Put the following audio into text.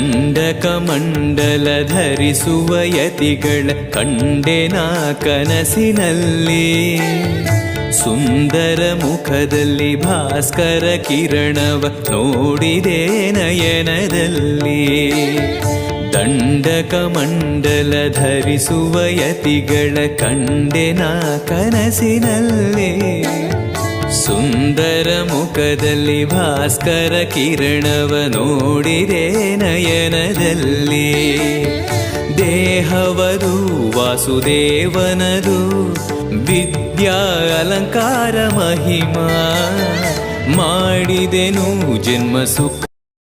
ದಂಡಕಮಂಡಲ ಧರಿಸುವ ಯತಿಗಳ ಕಂಡೆನ ಕನಸಿನಲ್ಲಿ. ಸುಂದರ ಮುಖದಲ್ಲಿ ಭಾಸ್ಕರ ಕಿರಣವ ನೋಡಿದೆ ನಯನದಲ್ಲಿ. ದಂಡಕಮಂಡಲ ಧರಿಸುವ ಯತಿಗಳ ಕಂಡೆನ ಕನಸಿನಲ್ಲಿ. ಸುಂದರ ಮುಖದಲ್ಲಿ ಭಾಸ್ಕರ ಕಿರಣವ ನೋಡಿದೆ ನಯನದಲ್ಲಿ. ದೇಹವದು ವಾಸುದೇವನದು ವಿದ್ಯಾ ಅಲಂಕಾರ ಮಹಿಮಾ. ಮಾಡಿದೆನು ಜನ್ಮ ಸುಖ